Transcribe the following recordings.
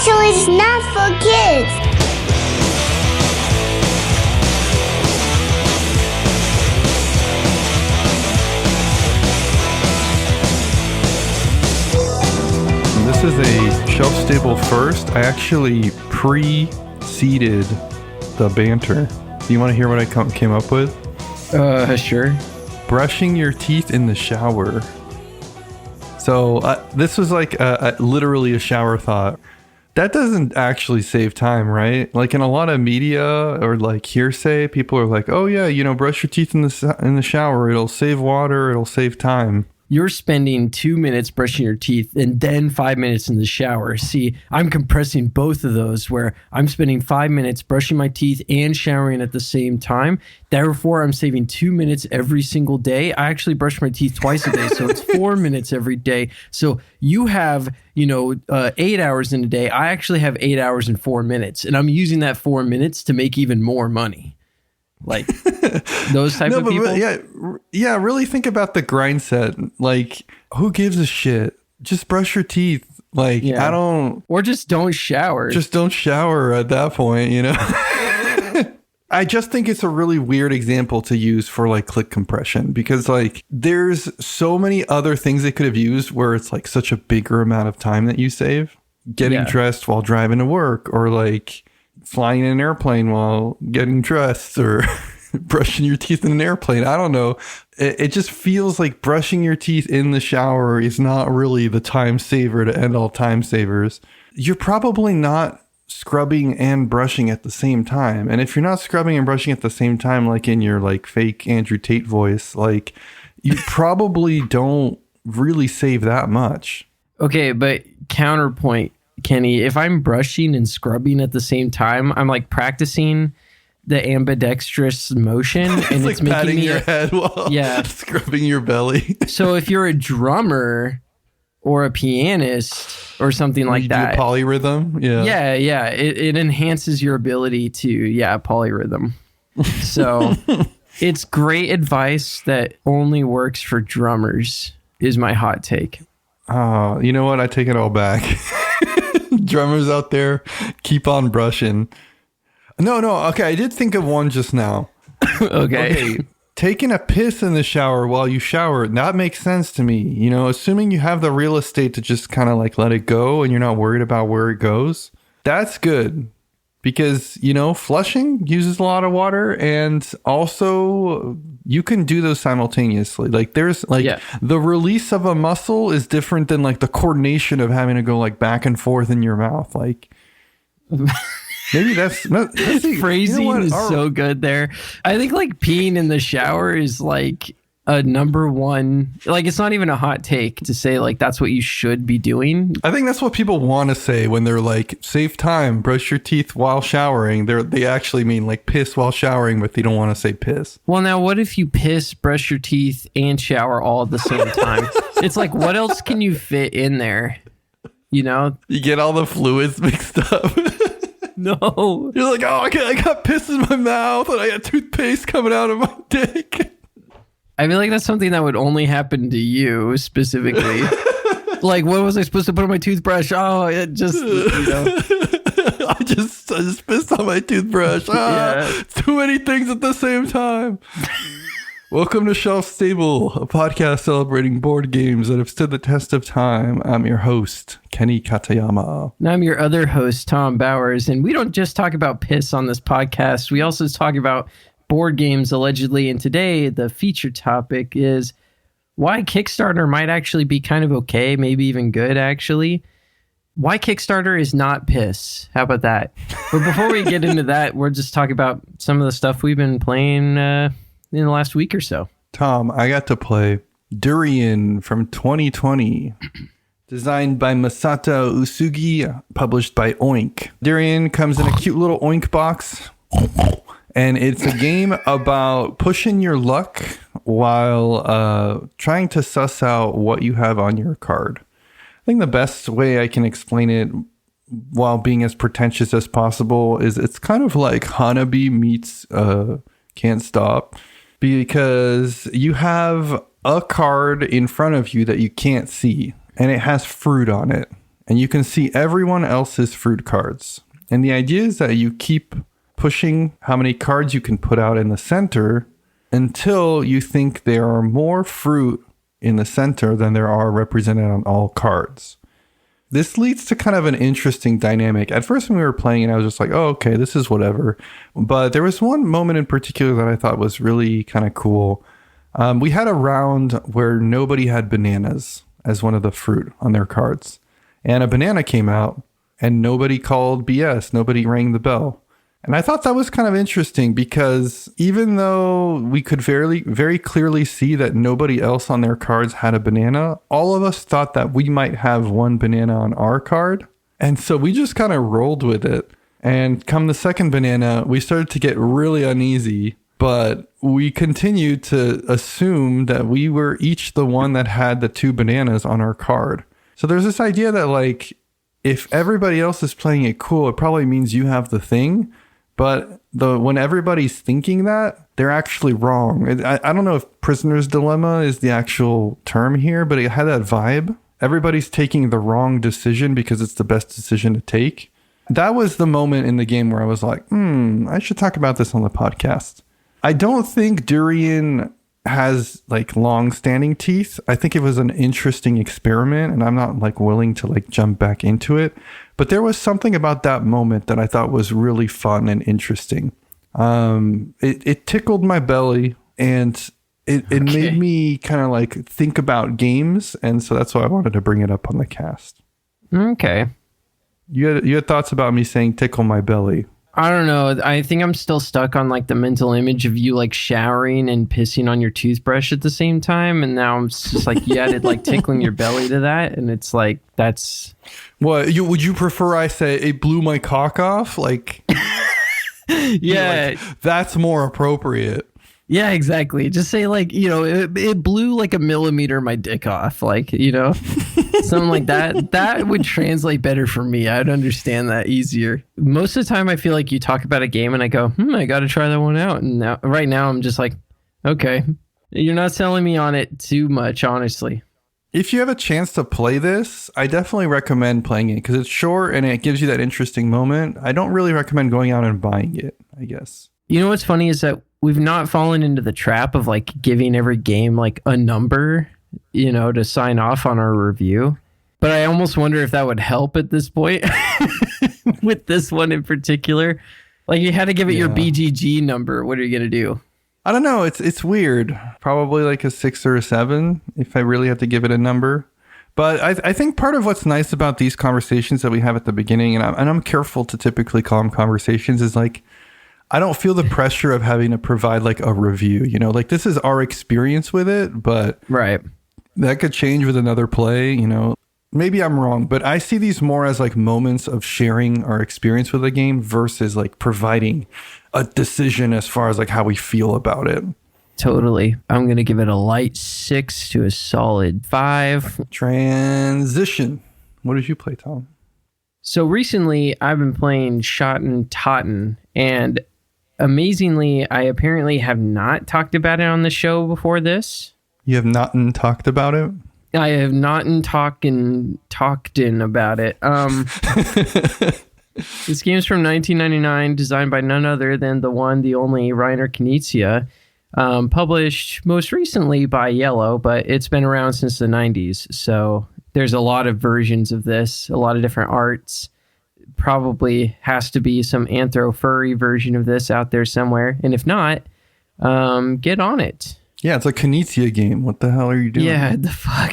So it's not for kids. This is a shelf-stable first. I actually pre-seeded the banter. Do you want to hear what I came up with? Sure. Brushing your teeth in the shower. So this was like literally a shower thought. That doesn't actually save time, right? Like in a lot of media or like hearsay, people are like, oh yeah, brush your teeth in the shower. It'll save water. It'll save time. You're spending 2 minutes brushing your teeth and then 5 minutes in the shower. See, I'm compressing both of those where I'm spending 5 minutes brushing my teeth and showering at the same time. Therefore, I'm saving 2 minutes every single day. I actually brush my teeth twice a day, so it's 4 minutes every day. So you have, 8 hours in a day. I actually have 8 hours and 4 minutes, and I'm using that 4 minutes to make even more money. Like those type of people. Yeah. Really think about the grind set. Like, who gives a shit? Just brush your teeth. Like, yeah. Or just don't shower. Just don't shower at that point, I just think it's a really weird example to use for like click compression because like there's so many other things they could have used where it's like such a bigger amount of time that you save. Getting dressed while driving to work, or like flying in an airplane while getting dressed, or brushing your teeth in an airplane. I don't know. It just feels like brushing your teeth in the shower is not really the time saver to end all time savers. You're probably not scrubbing and brushing at the same time. And if you're not scrubbing and brushing at the same time, like in your like fake Andrew Tate voice, like you probably don't really save that much. Okay, but counterpoint, Kenny, if I'm brushing and scrubbing at the same time, I'm like practicing the ambidextrous motion, and it's like making patting me your head while scrubbing your belly. So if you're a drummer or a pianist or something like that, do polyrhythm, it enhances your ability to polyrhythm. So it's great advice that only works for drummers. Is my hot take. Oh, you know what? I take it all back. Drummers out there, keep on brushing. No. Okay, I did think of one just now. Okay. Taking a piss in the shower while you shower, that makes sense to me. Assuming you have the real estate to just kind of like let it go and you're not worried about where it goes. That's good. Because, flushing uses a lot of water, and also you can do those simultaneously. Like there's like the release of a muscle is different than like the coordination of having to go like back and forth in your mouth. Like maybe that's phrasing is so good there. I think like peeing in the shower is like a number one, like it's not even a hot take to say like that's what you should be doing. I think that's what people want to say when they're like save time, brush your teeth while showering. They actually mean like piss while showering, but they don't want to say piss. Well, now what if you piss, brush your teeth, and shower all at the same time? It's like, what else can you fit in there? You get all the fluids mixed up. No, you're like, oh, I got piss in my mouth and I got toothpaste coming out of my dick. I feel like that's something that would only happen to you specifically. Like, what was I supposed to put on my toothbrush? Oh, it just, I just pissed on my toothbrush. Too many things at the same time. Welcome to Shelf Stable, a podcast celebrating board games that have stood the test of time. I'm your host, Kenny Katayama. And I'm your other host, Tom Bowers. And we don't just talk about piss on this podcast. We also talk about board games, allegedly. And today, the feature topic is why Kickstarter might actually be kind of okay, maybe even good, actually. Why Kickstarter is not piss. How about that? But before we get into that, we'll just talk about some of the stuff we've been playing in the last week or so. Tom, I got to play Durian from 2020. Designed by Masato Uesugi, published by Oink. Durian comes in a cute little Oink box. And it's a game about pushing your luck while trying to suss out what you have on your card. I think the best way I can explain it while being as pretentious as possible is it's kind of like Hanabi meets Can't Stop, because you have a card in front of you that you can't see and it has fruit on it. and you can see everyone else's fruit cards. And the idea is that you keep pushing how many cards you can put out in the center until you think there are more fruit in the center than there are represented on all cards. This leads to kind of an interesting dynamic. At first when we were playing it, I was just like, oh, okay, this is whatever. But there was one moment in particular that I thought was really kind of cool. We had a round where nobody had bananas as one of the fruit on their cards. And a banana came out and nobody called BS. Nobody rang the bell. And I thought that was kind of interesting because even though we could very clearly see that nobody else on their cards had a banana, all of us thought that we might have one banana on our card. And so we just kind of rolled with it. And come the second banana, we started to get really uneasy, but we continued to assume that we were each the one that had the 2 bananas on our card. So there's this idea that like, if everybody else is playing it cool, it probably means you have the thing. But when everybody's thinking that, they're actually wrong. I don't know if prisoner's dilemma is the actual term here, but it had that vibe. Everybody's taking the wrong decision because it's the best decision to take. That was the moment in the game where I was like, I should talk about this on the podcast. I don't think Durian has like long-standing teeth. I think it was an interesting experiment, and I'm not like willing to like jump back into it. But there was something about that moment that I thought was really fun and interesting. It tickled my belly, and it made me kind of like think about games, and so that's why I wanted to bring it up on the cast. Okay. You had thoughts about me saying tickle my belly. I don't know. I think I'm still stuck on like the mental image of you like showering and pissing on your toothbrush at the same time. And now I'm just like, you added like tickling your belly to that. And it's like, that's... What, would you prefer I say it blew my cock off? Like, yeah, like, that's more appropriate. Yeah, exactly. Just say like, it blew like 1 millimeter my dick off. Like, something like that. That would translate better for me. I'd understand that easier. Most of the time I feel like you talk about a game and I go, I got to try that one out. And right now I'm just like, okay, you're not selling me on it too much, honestly. If you have a chance to play this, I definitely recommend playing it because it's short and it gives you that interesting moment. I don't really recommend going out and buying it, I guess. You know what's funny is that we've not fallen into the trap of like giving every game like a number, to sign off on our review. But I almost wonder if that would help at this point with this one in particular. Like you had to give it your BGG number. What are you going to do? I don't know. It's weird. Probably like a 6 or a 7 if I really had to give it a number. But I think part of what's nice about these conversations that we have at the beginning, and I'm careful to typically call them conversations, is like, I don't feel the pressure of having to provide like a review, like this is our experience with it, but right. That could change with another play, maybe I'm wrong, but I see these more as like moments of sharing our experience with a game versus like providing a decision as far as like how we feel about it. Totally. I'm going to give it a light 6 to a solid 5. Transition. What did you play, Tom? So recently I've been playing Schotten, Totten, and amazingly, I apparently have not talked about it on the show before this. You have not talked about it? I have not talked about it. This game's from 1999, designed by none other than the only Reiner Knizia, published most recently by Iello, but it's been around since the 90s. So there's a lot of versions of this, a lot of different arts. Probably has to be some anthro furry version of this out there somewhere. And if not, get on it. Yeah, it's a Knizia game. What the hell are you doing? Yeah, the fuck.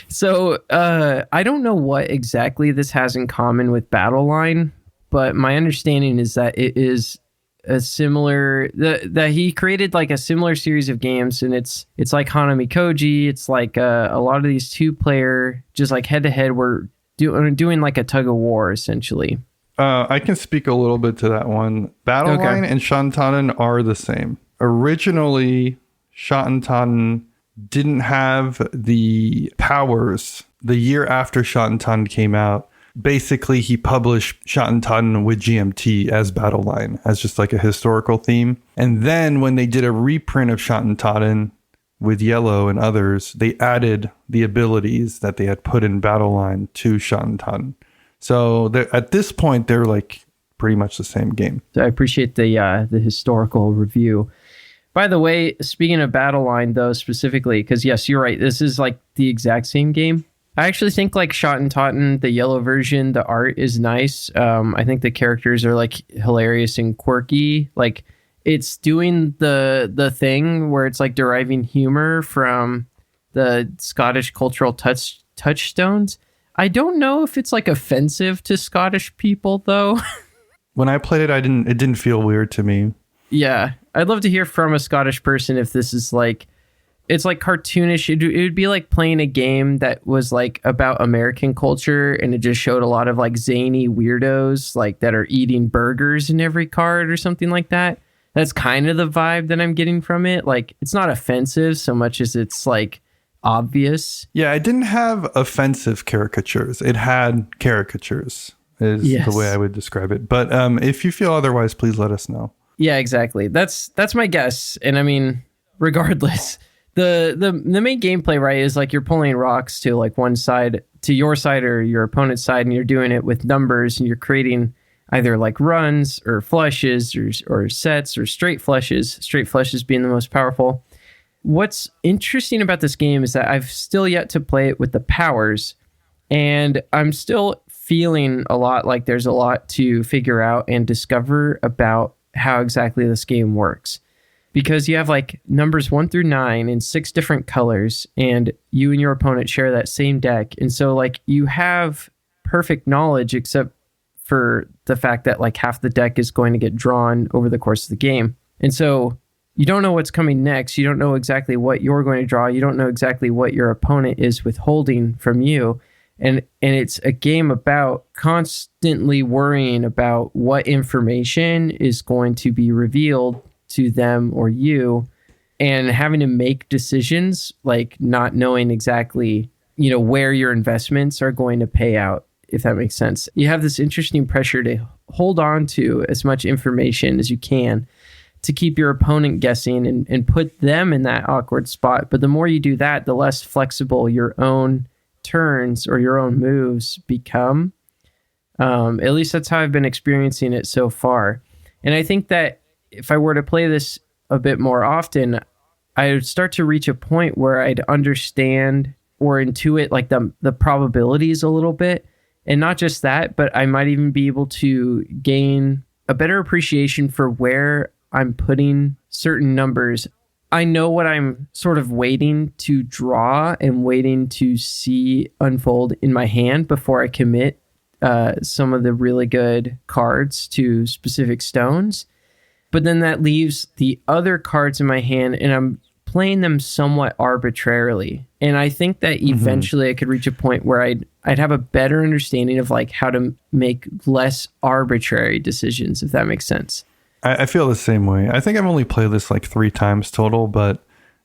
So I don't know what exactly this has in common with Battle Line, but my understanding is that it is a similar that he created like a similar series of games, and it's like Hanami Koji. It's like a lot of these 2-player just like head to head where doing like a tug of war essentially. I can speak a little bit to that one. Battle Line and Schotten are the same. Originally, Schotten didn't have the powers. The year after Schotten came out, basically he published Schotten with GMT as Battle Line, as just like a historical theme. And then when they did a reprint of Schotten, with Iello and others, they added the abilities that they had put in Battle Line to Schotten Totten. So at this point, they're like pretty much the same game. So I appreciate the historical review. By the way, speaking of Battle Line, though, specifically, because yes, you're right, this is like the exact same game. I actually think like Schotten Totten, the Iello version, the art is nice. I think the characters are like hilarious and quirky. Like it's doing the thing where it's like deriving humor from the Scottish cultural touchstones. I don't know if it's like offensive to Scottish people though. When I played it, it didn't feel weird to me. Yeah, I'd love to hear from a Scottish person if this is like, it's like cartoonish. It would be like playing a game that was like about American culture and it just showed a lot of like zany weirdos like that are eating burgers in every card or something like that. That's kind of the vibe that I'm getting from it. Like it's not offensive so much as it's like obvious. Yeah, it didn't have offensive caricatures. It had caricatures is the way I would describe it. But if you feel otherwise, please let us know. Yeah, exactly. That's my guess. And I mean, regardless, the main gameplay, right, is like you're pulling rocks to like one side, to your side or your opponent's side, and you're doing it with numbers, and you're creating either like runs or flushes or sets or straight flushes being the most powerful. What's interesting about this game is that I've still yet to play it with the powers, and I'm still feeling a lot like there's a lot to figure out and discover about how exactly this game works. Because you have like numbers 1 through 9 in 6 different colors, and you and your opponent share that same deck. And so like you have perfect knowledge except for the fact that like half the deck is going to get drawn over the course of the game. And so you don't know what's coming next. You don't know exactly what you're going to draw. You don't know exactly what your opponent is withholding from you. And it's a game about constantly worrying about what information is going to be revealed to them or you, and having to make decisions, like not knowing exactly, where your investments are going to pay out, if that makes sense. You have this interesting pressure to hold on to as much information as you can to keep your opponent guessing and put them in that awkward spot. But the more you do that, the less flexible your own turns or your own moves become. At least that's how I've been experiencing it so far. And I think that if I were to play this a bit more often, I would start to reach a point where I'd understand or intuit like the probabilities a little bit. And not just that, but I might even be able to gain a better appreciation for where I'm putting certain numbers. I know what I'm sort of waiting to draw and waiting to see unfold in my hand before I commit some of the really good cards to specific stones. But then that leaves the other cards in my hand and I'm playing them somewhat arbitrarily. And I think that eventually I could reach a point where I'd have a better understanding of like how to make less arbitrary decisions, if that makes sense. I feel the same way. I think I've only played this like 3 times total, but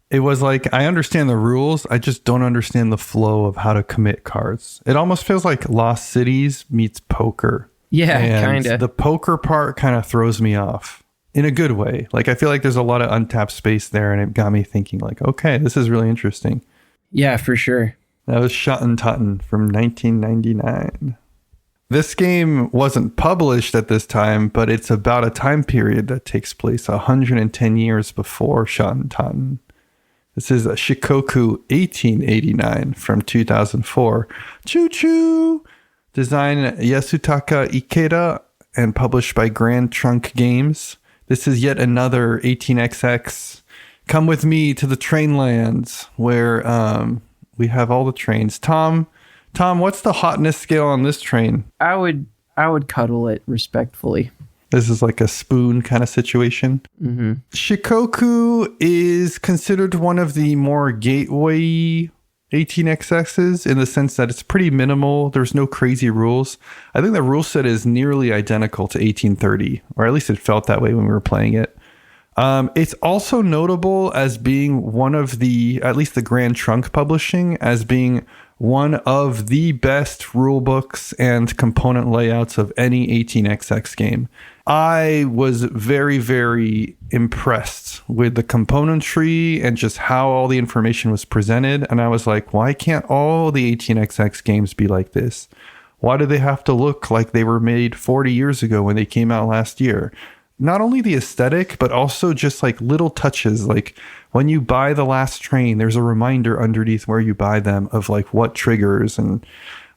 it was like, I understand the rules. I just don't understand the flow of how to commit cards. It almost feels like Lost Cities meets poker. Yeah, kind of. The poker part kind of throws me off in a good way. Like, I feel like there's a lot of untapped space there, and it got me thinking like, okay, this is really interesting. Yeah, for sure. That was Schotten Totten from 1999. This game wasn't published at this time, but it's about a time period that takes place 110 years before Schotten Totten. This is a Shikoku 1889 from 2004. Choo-choo! Design Yasutaka Ikeda and published by Grand Trunk Games. This is yet another 18XX. Come with me to the train lands where we have all the trains. Tom, what's the hotness scale on this train? I would cuddle it respectfully. This is like a spoon kind of situation. Mm-hmm. Shikoku is considered one of the more gateway 18XXs in the sense that it's pretty minimal. There's no crazy rules. I think the rule set is nearly identical to 1830, or at least it felt that way when we were playing it. It's also notable as being one of the, at least the Grand Trunk Publishing, as being one of the best rule books and component layouts of any 18xx game. I was very, very impressed with the componentry and just how all the information was presented. And I was like, why can't all the 18xx games be like this? Why do they have to look like they were made 40 years ago when they came out last year? Not only the aesthetic, but also just like little touches. Like when you buy the last train, there's a reminder underneath where you buy them of like what triggers. And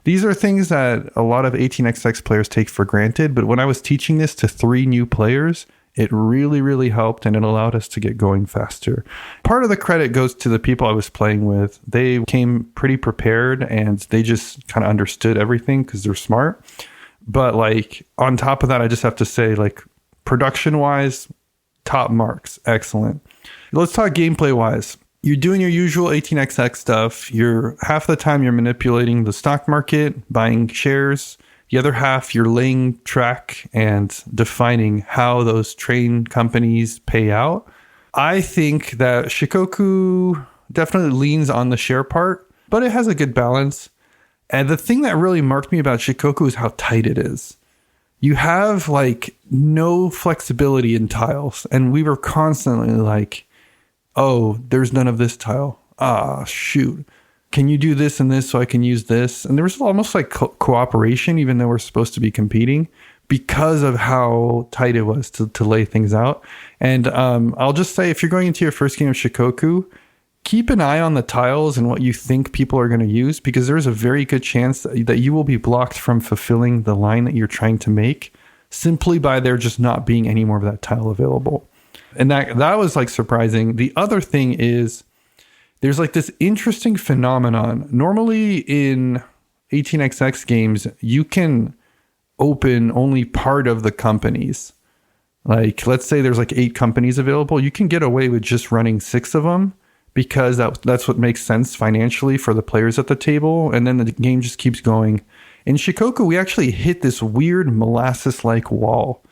these are things that a lot of 18xx players take for granted. But when I was teaching this to 3 new players, it really, really helped, and it allowed us to get going faster. Part of the credit goes to the people I was playing with. They came pretty prepared and they just kind of understood everything because they're smart. But like on top of that, I just have to say, like, production wise, top marks, excellent. Let's talk gameplay wise. You're doing your usual 18xx stuff. You're half the time you're manipulating the stock market, buying shares. The other half you're laying track and defining how those train companies pay out. I think that Shikoku definitely leans on the share part, but it has a good balance. And the thing that really marked me about Shikoku is how tight it is. You have like no flexibility in tiles. And we were constantly like, oh, there's none of this tile. Ah, shoot. Can you do this and this so I can use this? And there was almost like cooperation, even though we're supposed to be competing, because of how tight it was to lay things out. And I'll just say, if you're going into your first game of Shikoku, keep an eye on the tiles and what you think people are going to use, because there's a very good chance that you will be blocked from fulfilling the line that you're trying to make simply by there just not being any more of that tile available. And that was like surprising. The other thing is there's like this interesting phenomenon. Normally in 18xx games, you can open only part of the companies. Like, let's say there's like 8 companies available. You can get away with just running 6 of them, because that's what makes sense financially for the players at the table. And then the game just keeps going. In Shikoku, we actually hit this weird molasses-like wall.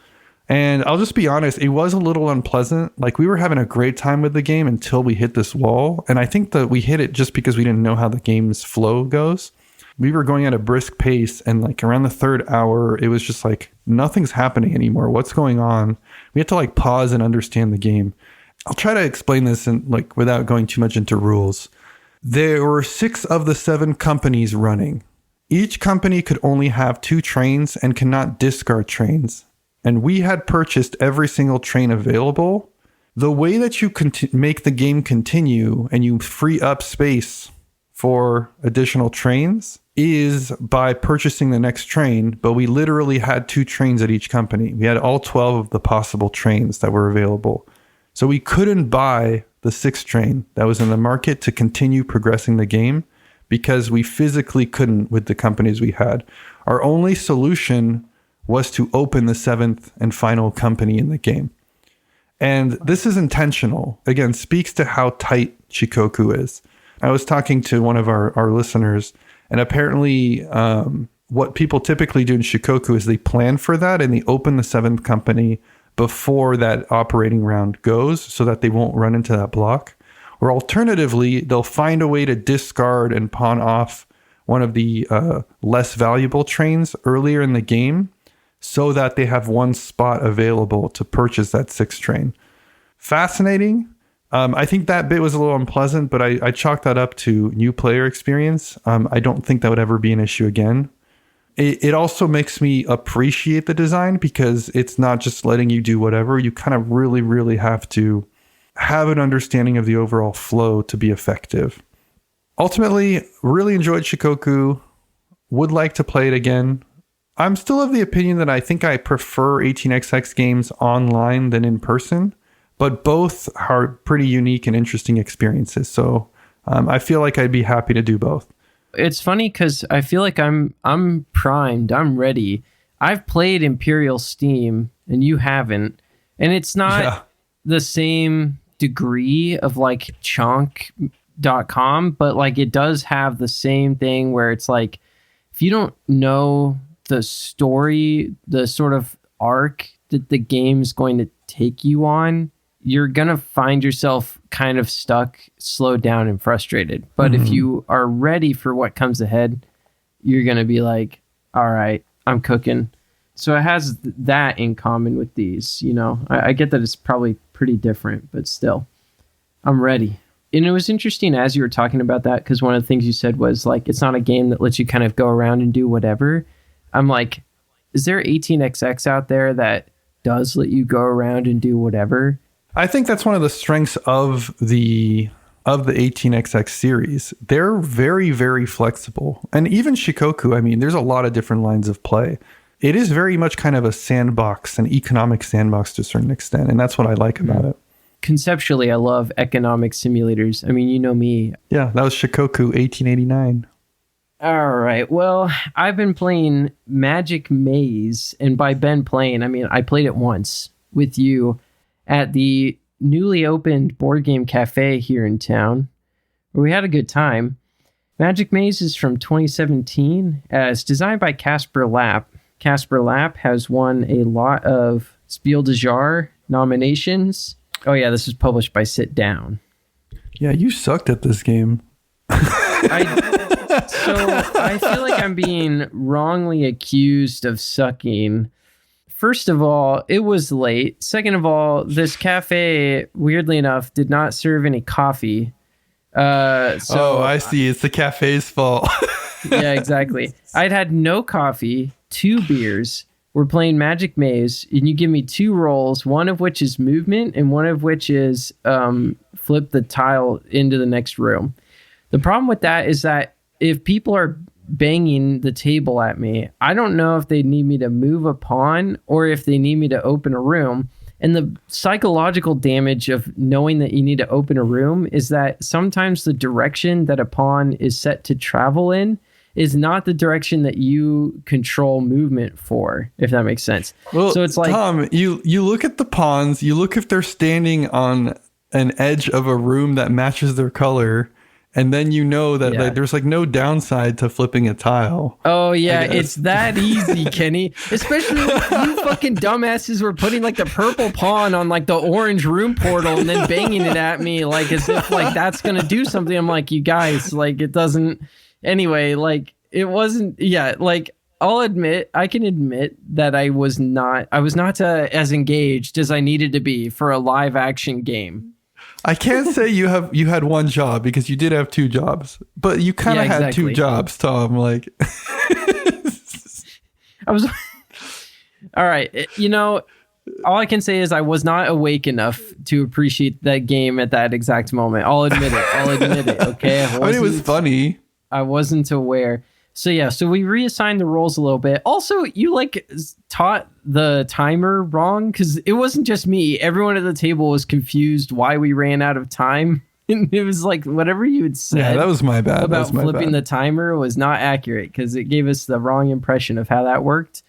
And I'll just be honest, it was a little unpleasant. Like, we were having a great time with the game until we hit this wall. And I think that we hit it just because we didn't know how the game's flow goes. We were going at a brisk pace, and like around the 3rd hour, it was just like, nothing's happening anymore. What's going on? We had to like pause and understand the game. I'll try to explain this in like without going too much into rules. There were 6 of the 7 companies running. Each company could only have 2 trains and cannot discard trains. And we had purchased every single train available. The way that you make the game continue and you free up space for additional trains is by purchasing the next train. But we literally had 2 trains at each company. We had all 12 of the possible trains that were available. So we couldn't buy the 6th train that was in the market to continue progressing the game because we physically couldn't with the companies we had. Our only solution was to open the 7th and final company in the game. And this is intentional. Again, speaks to how tight Shikoku is. I was talking to one of our listeners, and apparently what people typically do in Shikoku is they plan for that and they open the 7th company before that operating round goes so that they won't run into that block. Or alternatively, they'll find a way to discard and pawn off one of the less valuable trains earlier in the game so that they have one spot available to purchase that 6th train. Fascinating. I think that bit was a little unpleasant, but I chalked that up to new player experience. I don't think that would ever be an issue again. It also makes me appreciate the design because it's not just letting you do whatever. You kind of really, really have to have an understanding of the overall flow to be effective. Ultimately, really enjoyed Shikoku. Would like to play it again. I'm still of the opinion that I think I prefer 18xx games online than in person, but both are pretty unique and interesting experiences. So I feel like I'd be happy to do both. It's funny because I feel like I'm primed. I'm ready. I've played Imperial Steam and you haven't. And it's not the same degree of like chonk.com, but like it does have the same thing where it's like, if you don't know the story, the sort of arc that the game's going to take you on, you're going to find yourself kind of stuck, slowed down, and frustrated. But if you are ready for what comes ahead, you're going to be like, all right, I'm cooking. So it has that in common with these, you know. I get that it's probably pretty different, but still, I'm ready. And it was interesting as you were talking about that, because one of the things you said was like, it's not a game that lets you kind of go around and do whatever. I'm like, is there 18xx out there that does let you go around and do whatever? I think that's one of the strengths of the 18xx series. They're very, very flexible. And even Shikoku, I mean, there's a lot of different lines of play. It is very much kind of a sandbox, an economic sandbox to a certain extent. And that's what I like about it. Conceptually, I love economic simulators. I mean, you know me. Yeah, that was Shikoku 1889. All right. Well, I've been playing Magic Maze. And by been playing, I mean, I played it once with you at the newly opened board game cafe here in town, where we had a good time. Magic Maze is from 2017. It's designed by Kasper Lapp. Kasper Lapp has won a lot of Spiel des Jahres nominations. Oh yeah, this was published by Sit Down. Yeah, you sucked at this game. So I feel like I'm being wrongly accused of sucking. First of all, it was late. Second of all, this cafe, weirdly enough, did not serve any coffee. I see. It's the cafe's fault. Yeah, exactly. I'd had no coffee, 2 beers. We're playing Magic Maze, and you give me 2 rolls, one of which is movement, and one of which is flip the tile into the next room. The problem with that is that if people are banging the table at me, I don't know if they need me to move a pawn or if they need me to open a room. And the psychological damage of knowing that you need to open a room is that sometimes the direction that a pawn is set to travel in is not the direction that you control movement for, if that makes sense. Well, so it's like, Tom, you look at the pawns, you look if they're standing on an edge of a room that matches their color, and then you know that like, there's like no downside to flipping a tile. Oh yeah, it's that easy, Kenny. Especially when you fucking dumbasses were putting like the purple pawn on like the orange room portal and then banging it at me like as if like that's gonna do something. I'm like, you guys, like it doesn't. Anyway, like it wasn't. Yeah, like I can admit that I was not as engaged as I needed to be for a live action game. I can't say you had one job because you did have 2 jobs, but you kind of had 2 jobs, Tom. Like, I was. All right, you know, all I can say is I was not awake enough to appreciate that game at that exact moment. I'll admit it. Okay, I mean, it was funny. I wasn't aware. So yeah, so we reassigned the roles a little bit. Also, you like taught the timer wrong because it wasn't just me. Everyone at the table was confused why we ran out of time. And it was like whatever you had said. Yeah, that was my bad. About flipping the timer was not accurate because it gave us the wrong impression of how that worked.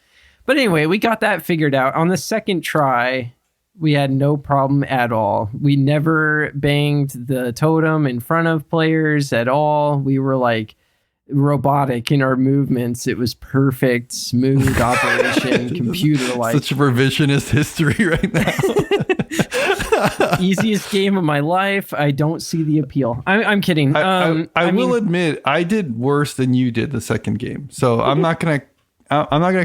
But anyway, we got that figured out. On the second try, we had no problem at all. We never banged the totem in front of players at all. We were like robotic in our movements. It was perfect, smooth operation, computer-like. Such a revisionist history right now. Easiest game of my life. I don't see the appeal. I'm kidding. I will admit I did worse than you did the second game. So I'm not gonna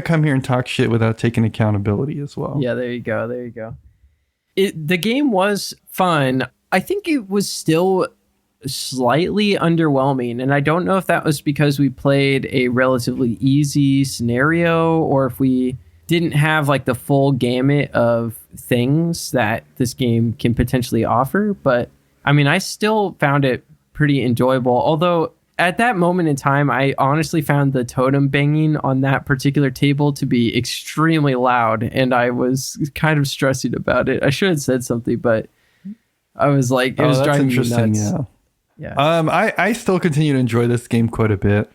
come here and talk shit without taking accountability as well. Yeah, there you go. The game was fun. I think it was still slightly underwhelming, and I don't know if that was because we played a relatively easy scenario or if we didn't have like the full gamut of things that this game can potentially offer. But I mean, I still found it pretty enjoyable, although at that moment in time, I honestly found the totem banging on that particular table to be extremely loud, and I was kind of stressing about it. I should have said something, but I was like, it was driving me nuts. Yeah. I still continue to enjoy this game quite a bit.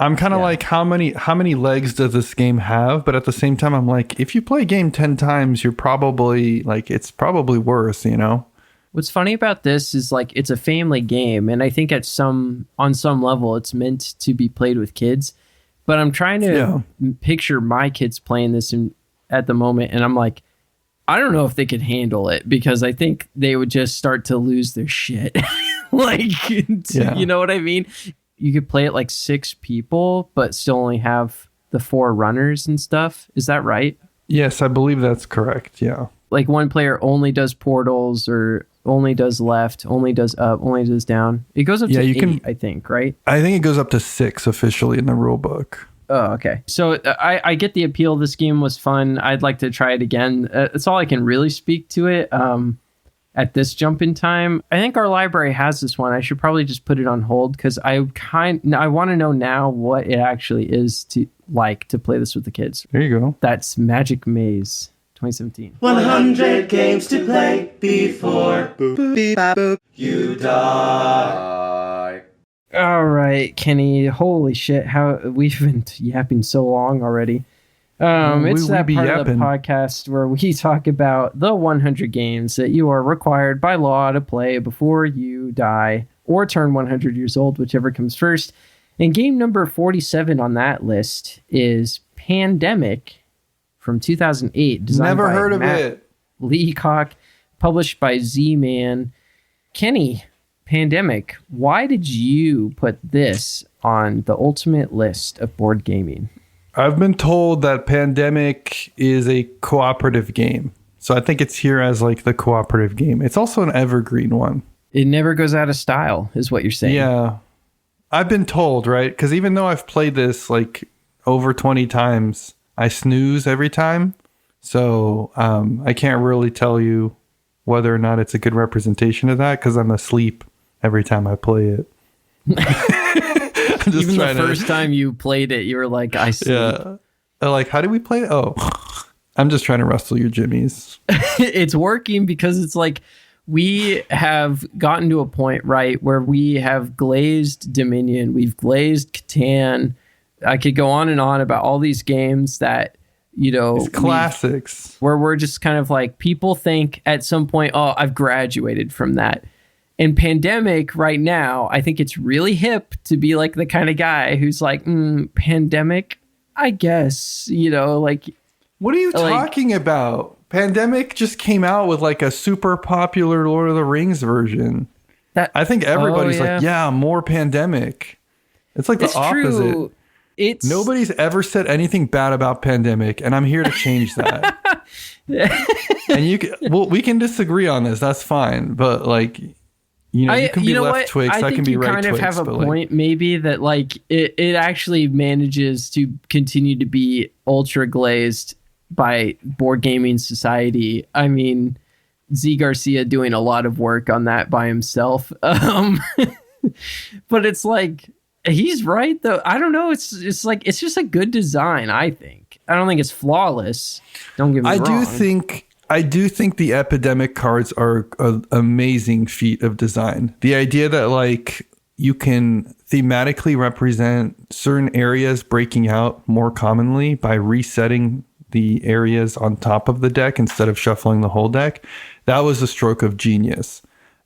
I'm kind of like, how many legs does this game have? But at the same time, I'm like, if you play a game 10 times, you're probably like, it's probably worse, you know? What's funny about this is like it's a family game, and I think on some level it's meant to be played with kids. But I'm trying to picture my kids playing this at the moment, and I'm like, I don't know if they could handle it because I think they would just start to lose their shit. Like, you know what I mean? You could play it like 6 people, but still only have the 4 runners and stuff. Is that right? Yes, I believe that's correct. Yeah. Like one player only does portals or only does left, only does up, only does down. It goes up to 8, I think, right? I think it goes up to 6 officially in the rule book. Oh, okay. So I get the appeal. This game was fun. I'd like to try it again. That's all I can really speak to it at this jump in time. I think our library has this one. I should probably just put it on hold because I want to know now what it actually is to play this with the kids. There you go. That's Magic Maze 2017. 100 games to play before you die. All right, Kenny. Holy shit! How we've been yapping so long already. It's that part of the podcast where we talk about the 100 games that you are required by law to play before you die or turn 100 years old, whichever comes first. And game number 47 on that list is Pandemic from 2008. Never heard of it. Leacock, published by Z-Man. Kenny, Pandemic, why did you put this on the ultimate list of board gaming? I've been told that Pandemic is a cooperative game. So I think it's here as like the cooperative game. It's also an evergreen one. It never goes out of style, is what you're saying. Yeah. I've been told, right? Because even though I've played this like over 20 times, I snooze every time. So I can't really tell you whether or not it's a good representation of that because I'm asleep every time I play it. Even the first time you played it, you were like, I sleep. Yeah. Like, how do we play it? Oh, I'm just trying to rustle your jimmies. It's working because it's like we have gotten to a point, right, where we have glazed Dominion. We've glazed Catan. I could go on and on about all these games that, you know, it's classics where we're just kind of like, people think at some point, oh, I've graduated from that. And Pandemic right now, I think it's really hip to be like the kind of guy who's like, Pandemic, I guess, you know, like. What are you talking about? Pandemic just came out with like a super popular Lord of the Rings version. I think everybody's like, yeah, more Pandemic. It's like the opposite. True. Nobody's ever said anything bad about Pandemic, and I'm here to change that. And we can disagree on this. That's fine. But like, you know, you can be left Twix. I can be right Twix. I kind of have a point, maybe, that like it actually manages to continue to be ultra glazed by Board Gaming Society. I mean, Z Garcia doing a lot of work on that by himself. But it's like, he's right though. I don't know. It's just a good design. I think. I don't think it's flawless. Don't get me wrong. I do think the Epidemic cards are an amazing feat of design. The idea that like you can thematically represent certain areas breaking out more commonly by resetting the areas on top of the deck instead of shuffling the whole deck. That was a stroke of genius.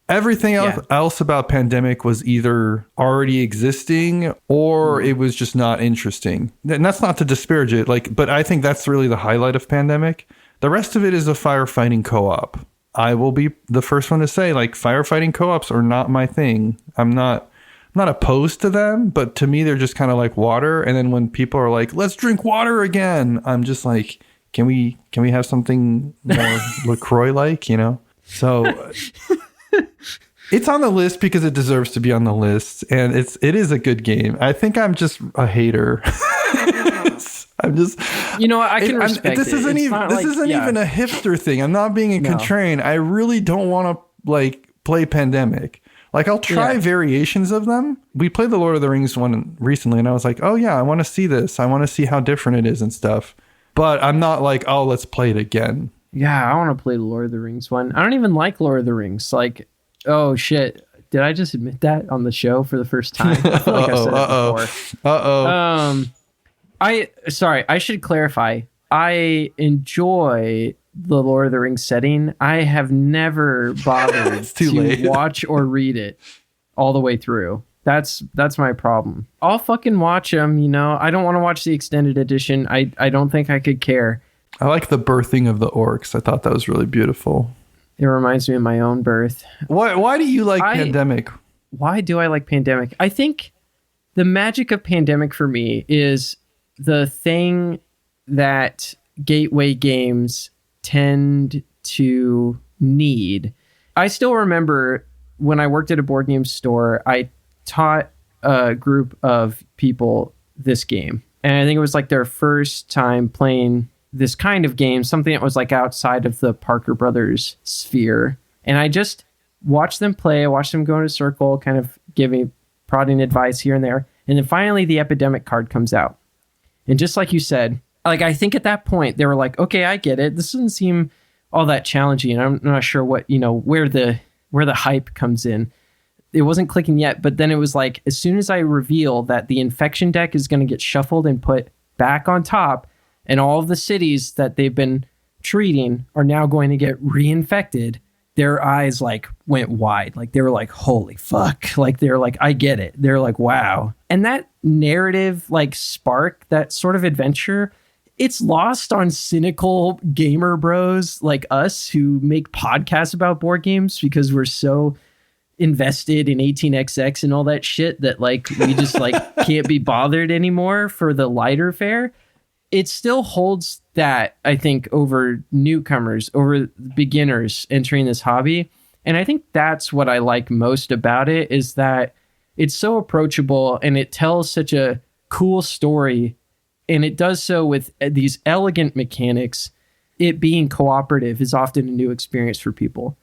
Everything else about Pandemic was either already existing or it was just not interesting. And that's not to disparage it, but I think that's really the highlight of Pandemic. The rest of it is a firefighting co-op. I will be the first one to say, like, firefighting co-ops are not my thing. I'm not opposed to them, but to me they're just kind of like water. And then when people are like, let's drink water again, I'm just like, can we have something more LaCroix like, you know? So it's on the list because it deserves to be on the list, and it is a good game. I think I'm just a hater. I'm just, you know what, I can respect this. Isn't even a hipster thing. I'm not being a contrarian. I really don't want to like play Pandemic. Like, I'll try variations of them. We played the Lord of the Rings one recently, and I was like, oh yeah, I want to see this. I want to see how different it is and stuff. But I'm not like, oh, let's play it again. Yeah, I want to play the Lord of the Rings one. I don't even like Lord of the Rings. Like, oh shit. Did I just admit that on the show for the first time? I feel like I said it before. I should clarify. I enjoy the Lord of the Rings setting. I have never bothered to watch or read it all the way through. That's my problem. I'll fucking watch them, you know. I don't want to watch the extended edition. I don't think I could care. I like the birthing of the orcs. I thought that was really beautiful. It reminds me of my own birth. Why do you like Pandemic? Why do I like Pandemic? I think the magic of Pandemic for me is the thing that gateway games tend to need. I still remember when I worked at a board game store, I taught a group of people this game. And I think it was like their first time playing this kind of game, something that was like outside of the Parker Brothers sphere. And I just watched them play. I watched them go in a circle, kind of giving, prodding advice here and there. And then finally the Epidemic card comes out. And just like you said, like, I think at that point they were like, okay, I get it. This doesn't seem all that challenging. I'm not sure what, where the hype comes in. It wasn't clicking yet, but then it was like, as soon as I reveal that the infection deck is going to get shuffled and put back on top, and all of the cities that they've been treating are now going to get reinfected, their eyes like went wide. Like they were like, holy fuck. Like they're like, I get it. They're like, wow. And that narrative like spark, that sort of adventure, it's lost on cynical gamer bros like us who make podcasts about board games because we're so invested in 18xx and all that shit that like we just like can't be bothered anymore for the lighter fare. It still holds that, I think, over newcomers, over beginners entering this hobby. And I think that's what I like most about it, is that it's so approachable and it tells such a cool story. And it does so with these elegant mechanics. It being cooperative is often a new experience for people.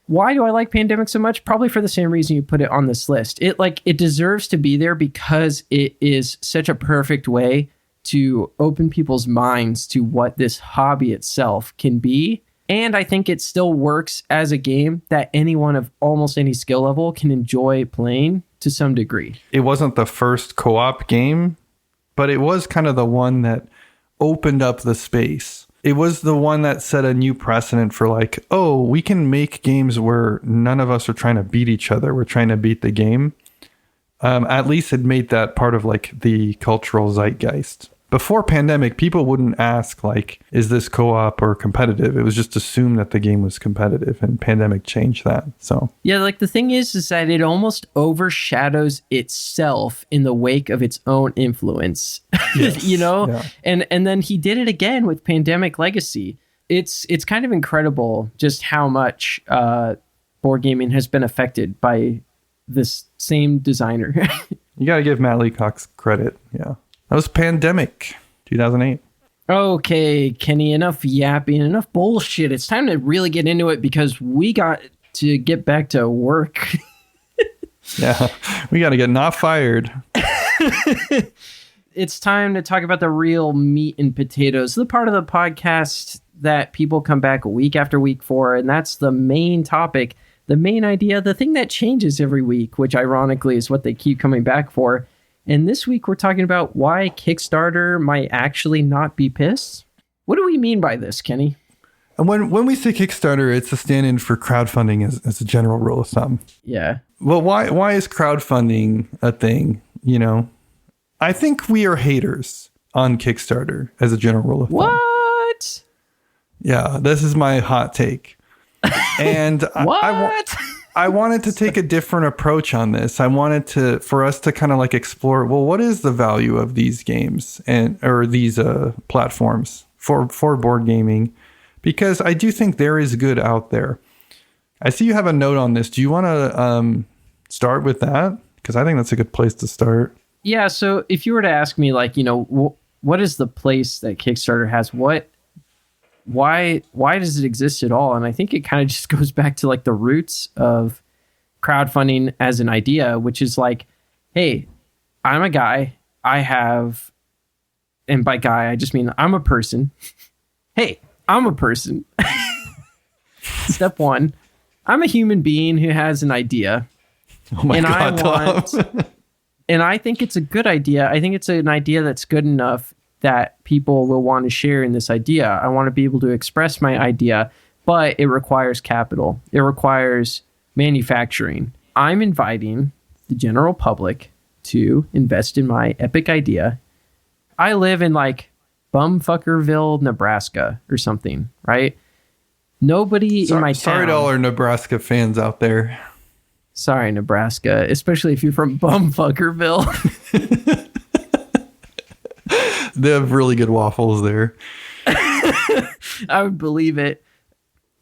Why do I like Pandemic so much? Probably for the same reason you put it on this list. It deserves to be there because it is such a perfect way to open people's minds to what this hobby itself can be. And I think it still works as a game that anyone of almost any skill level can enjoy playing to some degree. It wasn't the first co-op game, but it was kind of the one that opened up the space. It was the one that set a new precedent for like, oh, we can make games where none of us are trying to beat each other. We're trying to beat the game. At least it made that part of like the cultural zeitgeist. Before Pandemic, people wouldn't ask like, is this co-op or competitive? It was just assumed that the game was competitive, and Pandemic changed that. So yeah, like the thing is that it almost overshadows itself in the wake of its own influence. Yes, Yeah. And then he did it again with Pandemic Legacy. It's kind of incredible just how much board gaming has been affected by this same designer. You got to give Matt Leacock credit. Yeah. That was Pandemic, 2008. Okay, Kenny, enough yapping, enough bullshit. It's time to really get into it because we got to get back to work. Yeah, we got to get not fired. It's time to talk about the real meat and potatoes, the part of the podcast that people come back week after week for, and that's the main topic, the main idea, the thing that changes every week, which ironically is what they keep coming back for. And this week we're talking about why Kickstarter might actually not be pissed. What do we mean by this, Kenny? And when we say Kickstarter, it's a stand-in for crowdfunding as a general rule of thumb. Yeah. Well, why is crowdfunding a thing? I think we are haters on Kickstarter as a general rule of thumb. What? Yeah, this is my hot take. And what? I wanted to take a different approach on this. I wanted for us to kind of like explore, well, what is the value of these games or these platforms for board gaming? Because I do think there is good out there. I see you have a note on this. Do you want to start with that? Because I think that's a good place to start. Yeah. So if you were to ask me, like, what is the place that Kickstarter has? Why does it exist at all? And I think it kind of just goes back to like the roots of crowdfunding as an idea, which is like, hey, I'm a guy. And by guy, I just mean I'm a person. Hey, I'm a person. Step one, I'm a human being who has an idea. Oh my God, and I think it's a good idea. I think it's an idea that's good enough that people will want to share in this idea. I want to be able to express my idea, but it requires capital. It requires manufacturing. I'm inviting the general public to invest in my epic idea. I live in like Bumfuckerville, Nebraska or something, right? Nobody in my town. Sorry to all our Nebraska fans out there. Sorry, Nebraska, especially if you're from Bumfuckerville. They have really good waffles there. I would believe it.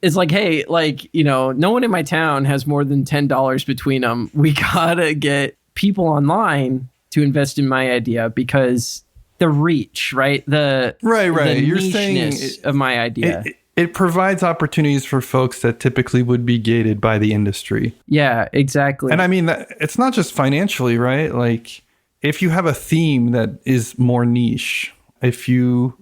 It's like, hey, like, you know, no one in my town has more than $10 between them. We gotta get people online to invest in my idea because the reach, right? The You're saying of my idea. It provides opportunities for folks that typically would be gated by the industry. Yeah, exactly. And I mean, it's not just financially, right? Like, if you have a theme that is more niche, if you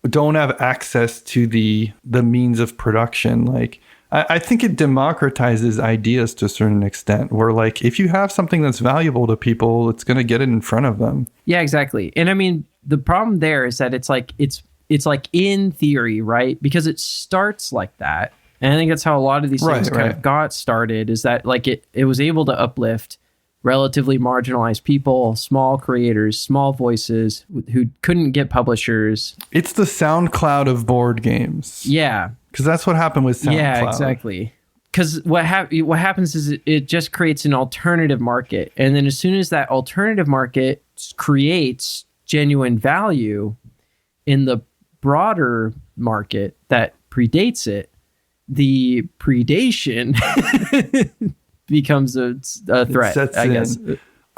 don't have access to the means of production, like, I think it democratizes ideas to a certain extent, where, like, if you have something that's valuable to people, it's going to get it in front of them. Yeah, exactly. And I mean, the problem there is that it's like in theory, right? Because it starts like that. And I think that's how a lot of these things kind of got started, is that like it was able to uplift relatively marginalized people, small creators, small voices who couldn't get publishers. It's the SoundCloud of board games. Yeah. Because that's what happened with SoundCloud. Yeah, exactly. Because what happens is it just creates an alternative market. And then as soon as that alternative market creates genuine value in the broader market that predates it, the predation becomes a threat, I guess.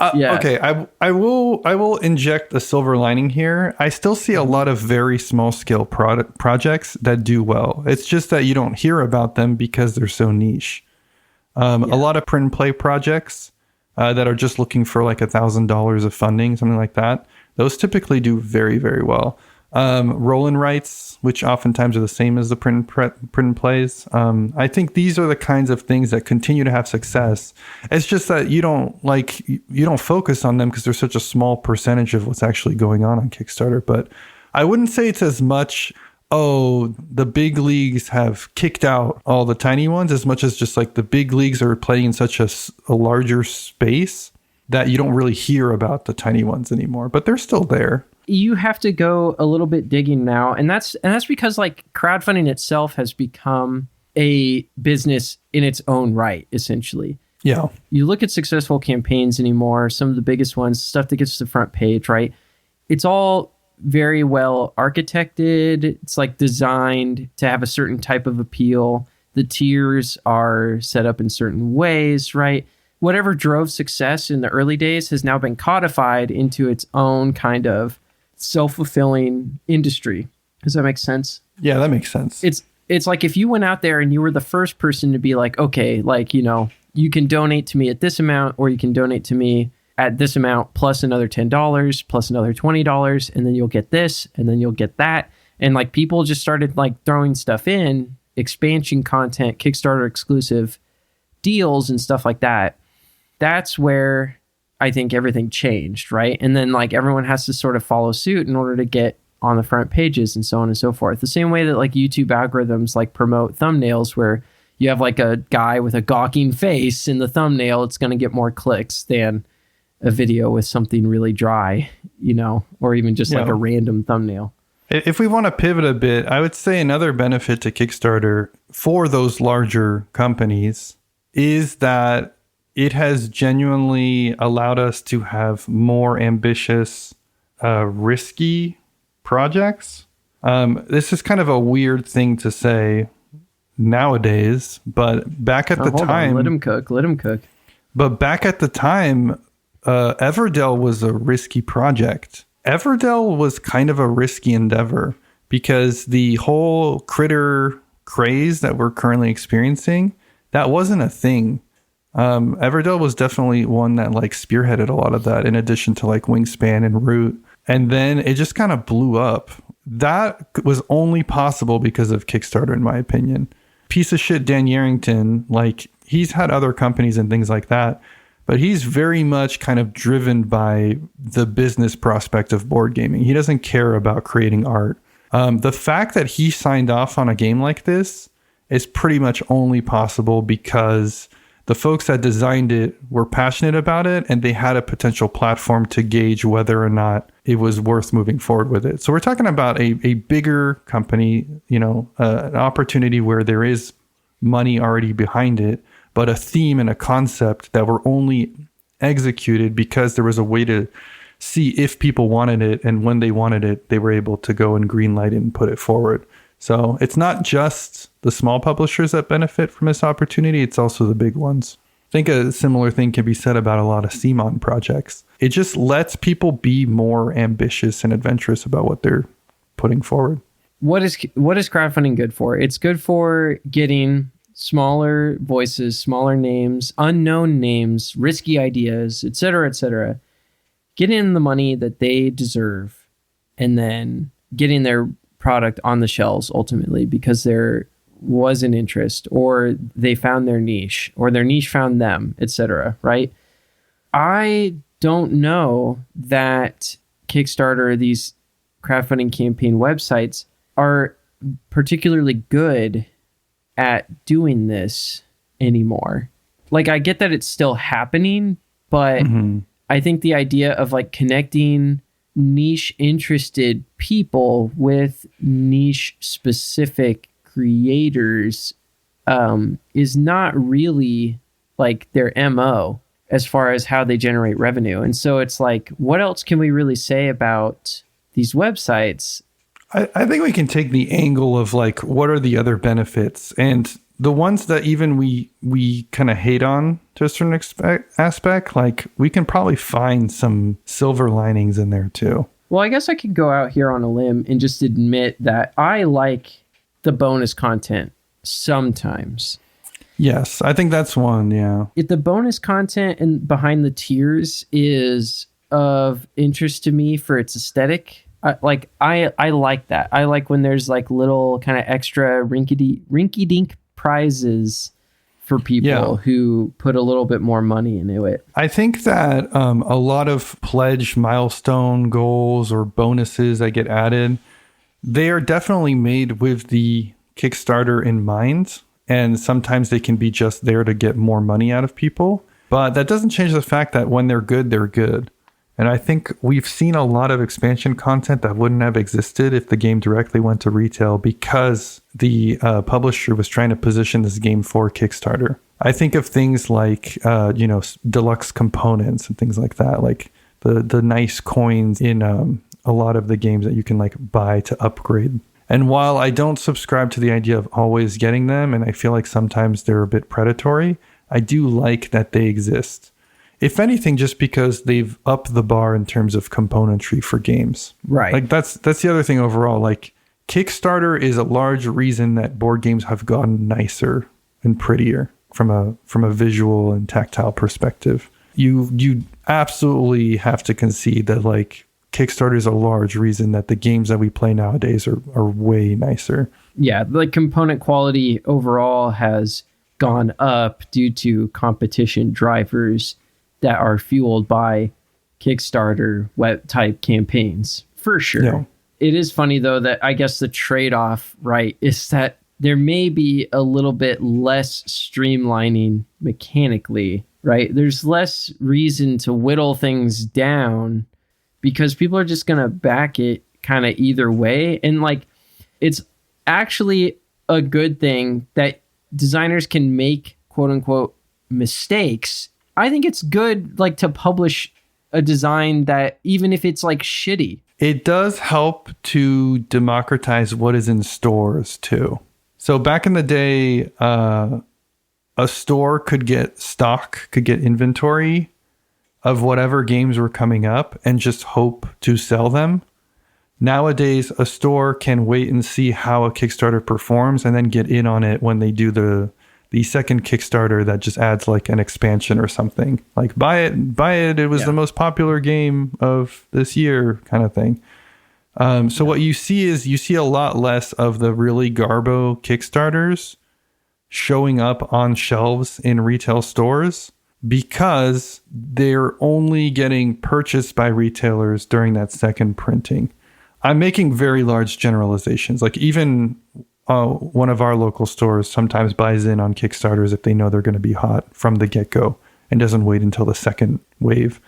Okay, I will inject a silver lining here. I still see a lot of very small scale projects that do well. It's just that you don't hear about them because they're so niche. A lot of print and play projects that are just looking for like $1,000 of funding, something like that. Those typically do very, very well. Roll-in rights, which oftentimes are the same as the print and plays. I think these are the kinds of things that continue to have success. It's just that you don't focus on them because they're such a small percentage of what's actually going on Kickstarter. But I wouldn't say it's as much, the big leagues have kicked out all the tiny ones, as much as just like the big leagues are playing in such a larger space that you don't really hear about the tiny ones anymore, but they're still there. You have to go a little bit digging now, and that's because like crowdfunding itself has become a business in its own right, essentially. Yeah. You look at successful campaigns anymore, some of the biggest ones, stuff that gets to the front page, right? It's all very well architected. It's like designed to have a certain type of appeal. The tiers are set up in certain ways, right? Whatever drove success in the early days has now been codified into its own kind of self-fulfilling industry. Does that make sense? Yeah, that makes sense. It's like if you went out there and you were the first person to be like, okay, like, you know, you can donate to me at this amount, or you can donate to me at this amount plus another $10 plus another $20, and then you'll get this, and then you'll get that. And like people just started like throwing stuff in, expansion content, Kickstarter exclusive deals and stuff like that. That's where I think everything changed, right? And then like everyone has to sort of follow suit in order to get on the front pages and so on and so forth. The same way that like YouTube algorithms like promote thumbnails, where you have like a guy with a gawking face in the thumbnail, it's going to get more clicks than a video with something really dry, you know, or even just like a random thumbnail. If we want to pivot a bit, I would say another benefit to Kickstarter for those larger companies is that it has genuinely allowed us to have more ambitious, risky projects. This is kind of a weird thing to say nowadays, but back at the time... Let him cook. But back at the time, Everdell was a risky project. Everdell was kind of a risky endeavor because the whole critter craze that we're currently experiencing, that wasn't a thing. Everdell was definitely one that like spearheaded a lot of that, in addition to like Wingspan and Root. And then it just kind of blew up. That was only possible because of Kickstarter, in my opinion. Piece of shit Dan Yarrington, like he's had other companies and things like that, but he's very much kind of driven by the business prospect of board gaming. He doesn't care about creating art. The fact that he signed off on a game like this is pretty much only possible because the folks that designed it were passionate about it, and they had a potential platform to gauge whether or not it was worth moving forward with it. So we're talking about a bigger company, an opportunity where there is money already behind it, but a theme and a concept that were only executed because there was a way to see if people wanted it, and when they wanted it, they were able to go and greenlight it and put it forward. So it's not just the small publishers that benefit from this opportunity, it's also the big ones. I think a similar thing can be said about a lot of CMON projects. It just lets people be more ambitious and adventurous about what they're putting forward. What is crowdfunding good for? It's good for getting smaller voices, smaller names, unknown names, risky ideas, etc., getting them the money that they deserve, and then getting their product on the shelves ultimately because there was an interest, or they found their niche, or their niche found them, etc. Right? I don't know that Kickstarter, these crowdfunding campaign websites, are particularly good at doing this anymore. Like, I get that it's still happening, but I think the idea of like connecting niche interested people with niche specific creators is not really like their MO as far as how they generate revenue. And so it's like, what else can we really say about these websites? I think we can take the angle of like, what are the other benefits? And the ones that even we kind of hate on to a certain aspect, like we can probably find some silver linings in there too. Well, I guess I could go out here on a limb and just admit that I like the bonus content sometimes. Yes, I think that's one, yeah. If the bonus content and behind the tiers is of interest to me for its aesthetic, I like that. I like when there's like little kind of extra rinky-dink prizes for people who put a little bit more money into it. I think that a lot of pledge milestone goals or bonuses that get added, they are definitely made with the Kickstarter in mind. And sometimes they can be just there to get more money out of people. But that doesn't change the fact that when they're good, they're good. And I think we've seen a lot of expansion content that wouldn't have existed if the game directly went to retail because the publisher was trying to position this game for Kickstarter. I think of things like, deluxe components and things like that, like the nice coins in a lot of the games that you can like buy to upgrade. And while I don't subscribe to the idea of always getting them, and I feel like sometimes they're a bit predatory, I do like that they exist. If anything, just because they've upped the bar in terms of componentry for games. Right. Like that's the other thing overall. Like Kickstarter is a large reason that board games have gotten nicer and prettier from a visual and tactile perspective. You absolutely have to concede that like Kickstarter is a large reason that the games that we play nowadays are way nicer. Yeah, like component quality overall has gone up due to competition drivers that are fueled by Kickstarter web type campaigns, for sure. Yeah. It is funny though that I guess the trade-off, right, is that there may be a little bit less streamlining mechanically, right? There's less reason to whittle things down because people are just going to back it kind of either way. And like, it's actually a good thing that designers can make quote unquote mistakes. I think it's good like to publish a design that even if it's like shitty. It does help to democratize what is in stores too. So back in the day, a store could get stock, could get inventory of whatever games were coming up and just hope to sell them. Nowadays, a store can wait and see how a Kickstarter performs and then get in on it when they do the second Kickstarter that just adds like an expansion or something. Like buy it. It was the most popular game of this year kind of thing. So what you see is you see a lot less of the really garbo Kickstarters showing up on shelves in retail stores because they're only getting purchased by retailers during that second printing. I'm making very large generalizations. Like even one of our local stores sometimes buys in on Kickstarters if they know they're going to be hot from the get-go and doesn't wait until the second wave.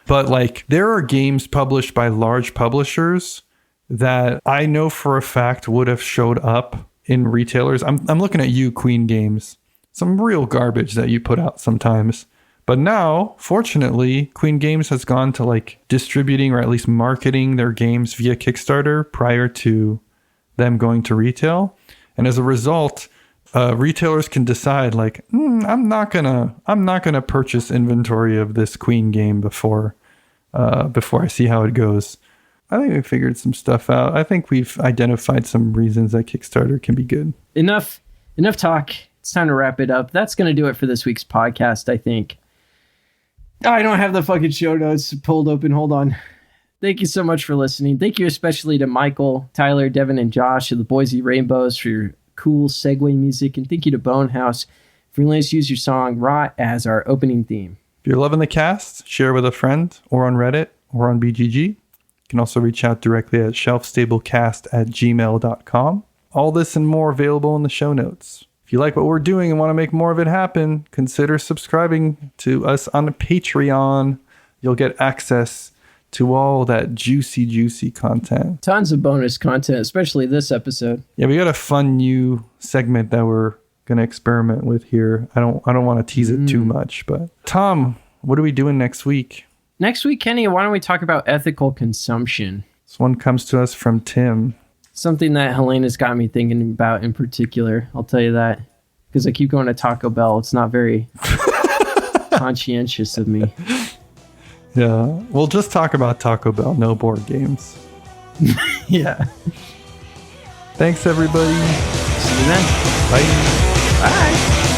But like, there are games published by large publishers that I know for a fact would have showed up in retailers. I'm looking at you, Queen Games. Some real garbage that you put out sometimes. But now, fortunately, Queen Games has gone to like distributing or at least marketing their games via Kickstarter prior to them going to retail. And as a result, retailers can decide like, I'm not gonna purchase inventory of this Queen game before I see how it goes. I think we figured some stuff out. I think we've identified some reasons that Kickstarter can be good. Enough talk. It's time to wrap it up. That's going to do it for this week's podcast, I think. I don't have the fucking show notes pulled open. Hold on. Thank you so much for listening. Thank you especially to Michael, Tyler, Devon, and Josh of the Boise RainBeaus for your cool segue music. And thank you to Bonehouse for letting us use your song Rot as our opening theme. If you're loving the cast, share with a friend or on Reddit or on BGG. You can also reach out directly at shelfstablecast@gmail.com. All this and more available in the show notes. If you like what we're doing and want to make more of it happen, consider subscribing to us on Patreon. You'll get access to all that juicy content. Tons of bonus content, especially this episode. Yeah, we got a fun new segment that we're going to experiment with here. I don't want to tease it too much, but Tom, what are we doing next week? Next week, Kenny, why don't we talk about ethical consumption? This one comes to us from Tim. Something that Helena's got me thinking about in particular. I'll tell you that. Because I keep going to Taco Bell. It's not very conscientious of me. Yeah. We'll just talk about Taco Bell. No board games. Yeah. Thanks, everybody. See you then. Bye. Bye.